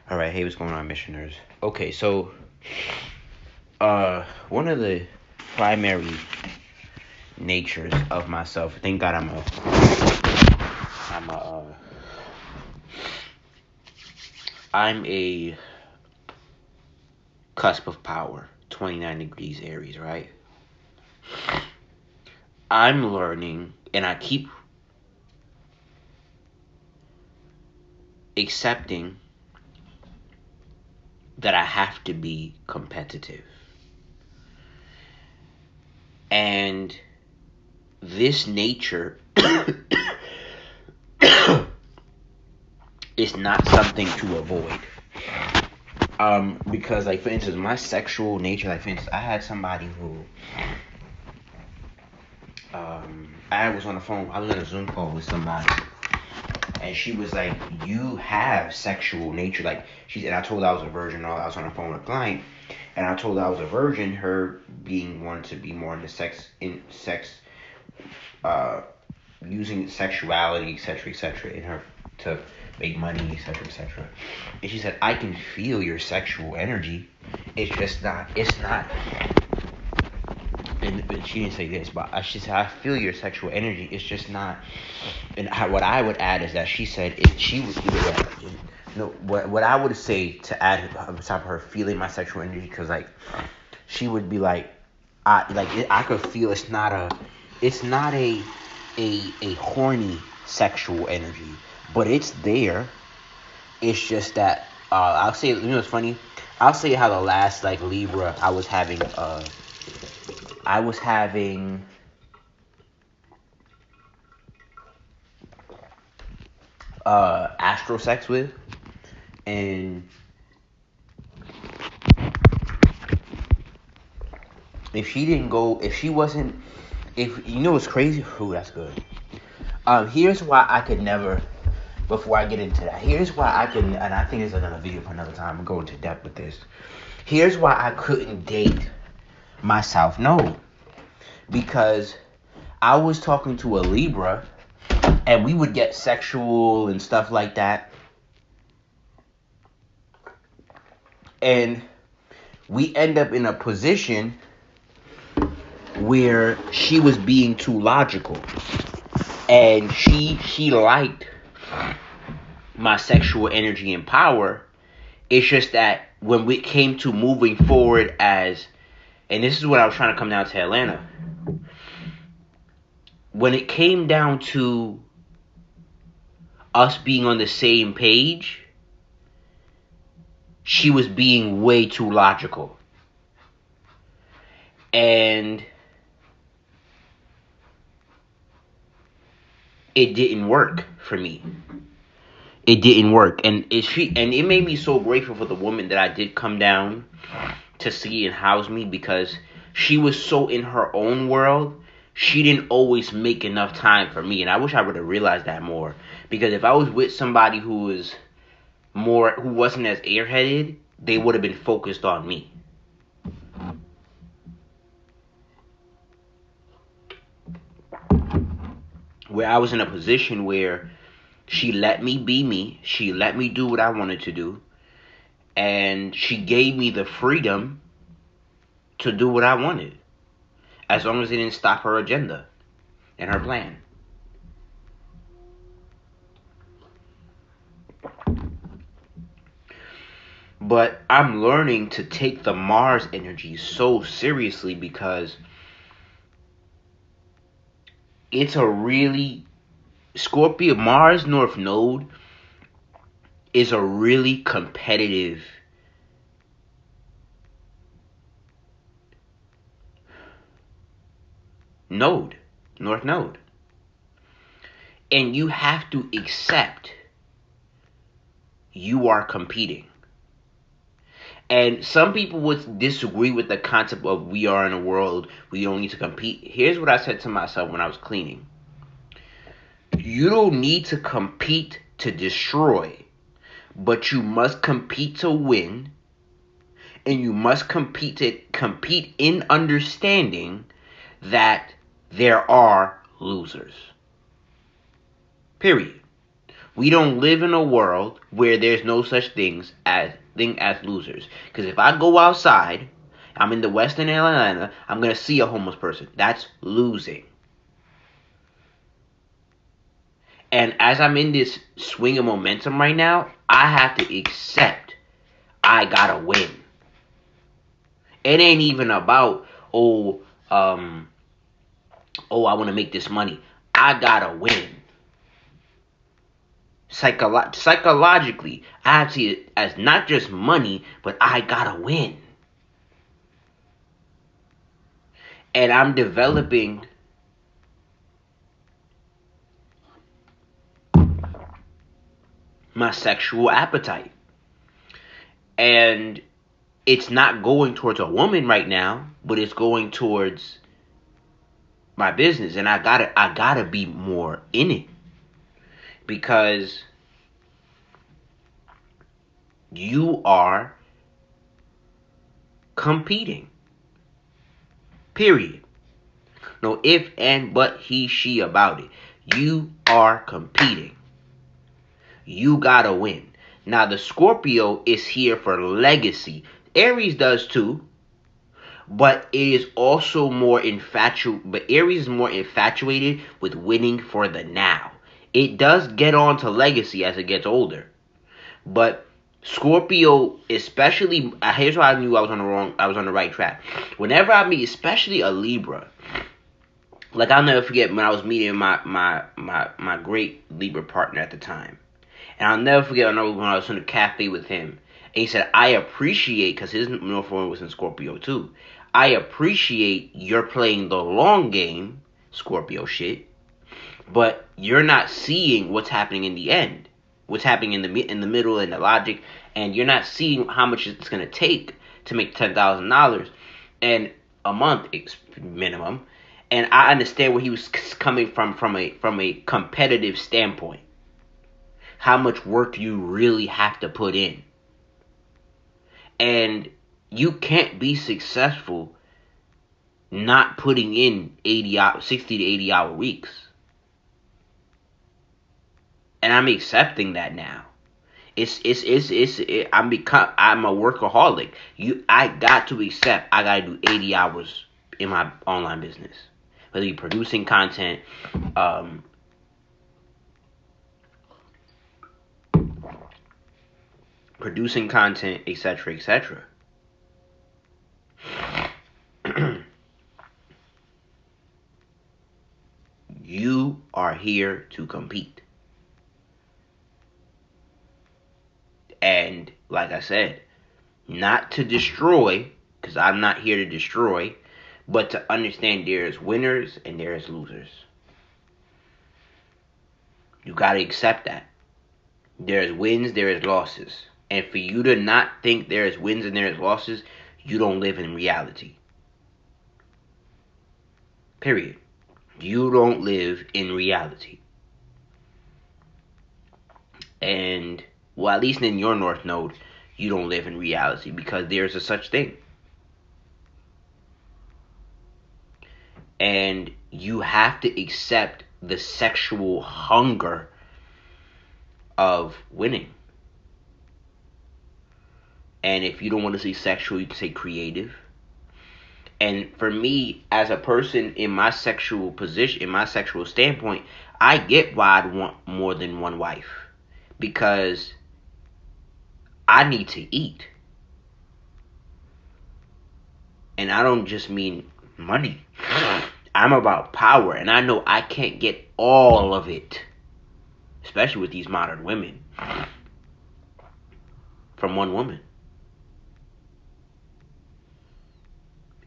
All right, hey, what's going on, missioners? Okay, so one of the primary natures of myself. Thank God I'm a cusp of power. 29 degrees Aries, right? I'm learning, and I keep accepting that I have to be competitive, and this nature is not something to avoid. Because, like, for instance, my sexual nature, like, for instance, I had somebody who, I was on the phone, I was on a Zoom call with somebody, and she was like, you have sexual nature, like, she said, I told her I was a virgin, I was on the phone with a client, and I told her I was a virgin, her being wanted to be more into sex, using sexuality, etc., in her, to make money, etc. And she said, I can feel your sexual energy. It's not. And she didn't say this, but she said, I feel your sexual energy. It's just not. And what I would add is that she said, what I would say to add on top of her feeling my sexual energy, because, like, she would be like, I could feel it's not a horny sexual energy, but it's there. It's just that I'll say, what's funny? I'll say how the last, like, Libra I was having astro sex with, and if she wasn't, if you know what's crazy, ooh, that's good. Here's why I could never. Before I get into that, here's why I can, and I think it's another video for another time. I'm going into depth with this. Here's why I couldn't date myself. No, because I was talking to a Libra, and we would get sexual and stuff like that, and we end up in a position where she was being too logical, and she liked my sexual energy and power. It's just that when we came to moving forward and this is what I was trying to come down to Atlanta, when it came down to us being on the same page, she was being way too logical. And it didn't work for me. It didn't work. And it made me so grateful for the woman that I did come down to see and house me, because she was so in her own world. She didn't always make enough time for me. And I wish I would have realized that more. Because if I was with somebody who wasn't as airheaded, they would have been focused on me. Where I was in a position where she let me be me. She let me do what I wanted to do. And she gave me the freedom to do what I wanted, as long as it didn't stop her agenda and her plan. But I'm learning to take the Mars energy so seriously, because it's a really Scorpio Mars North Node is a really competitive node, North Node. And you have to accept you are competing. And some people would disagree with the concept of we are in a world we don't need to compete. Here's what I said to myself when I was cleaning. You don't need to compete to destroy, but you must compete to win, and you must compete in understanding that there are losers. Period. We don't live in a world where there's no such thing as losers. Because if I go outside, I'm in the Western Atlanta, I'm gonna see a homeless person. That's losing. And as I'm in this swing of momentum right now, I have to accept I gotta win. It ain't even about I want to make this money. I gotta win. Psychologically, I have to see it as not just money, but I gotta win. And I'm developing my sexual appetite. And it's not going towards a woman right now, but it's going towards my business. And I gotta be more in it. Because you are competing. Period. No if and but he she about it. You are competing. You gotta win. Now the Scorpio is here for legacy. Aries does too, but it is also more But Aries is more infatuated with winning for the now. It does get on to legacy as it gets older, but Scorpio, especially, here's why I knew I was on the right track. Whenever I meet, especially a Libra, like I'll never forget when I was meeting my great Libra partner at the time. And I'll never forget when I was in a cafe with him. And he said, I appreciate, because his North Node was in Scorpio too. I appreciate you're playing the long game, Scorpio shit, but you're not seeing what's happening in the end. What's happening in the middle and the logic. And you're not seeing how much it's going to take to make $10,000 and a month minimum. And I understand where he was coming from a competitive standpoint. How much work you really have to put in. And you can't be successful not putting in 60 to 80 hour weeks. And I'm accepting that now. I'm a workaholic. I got to accept I gotta do 80 hours in my online business. Whether you're producing content, etc., etc. You are here to compete. And like I said, not to destroy, because I'm not here to destroy, but to understand there's winners and there's losers. You gotta accept that. There's wins, there is losses. And for you to not think there is wins and there is losses, you don't live in reality. Period. You don't live in reality. And, well, at least in your North Node, you don't live in reality because there's a such thing. And you have to accept the sexual hunger of winning. And if you don't want to say sexual, you can say creative. And for me, as a person in my sexual position, in my sexual standpoint, I get why I'd want more than one wife. Because I need to eat. And I don't just mean money. I'm about power. And I know I can't get all of it. Especially with these modern women. From one woman.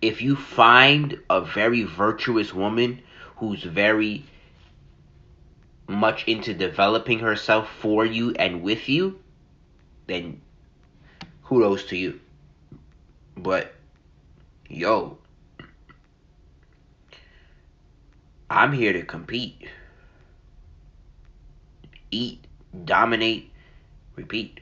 If you find a very virtuous woman who's very much into developing herself for you and with you, then kudos to you. But, yo, I'm here to compete. Eat, dominate, repeat.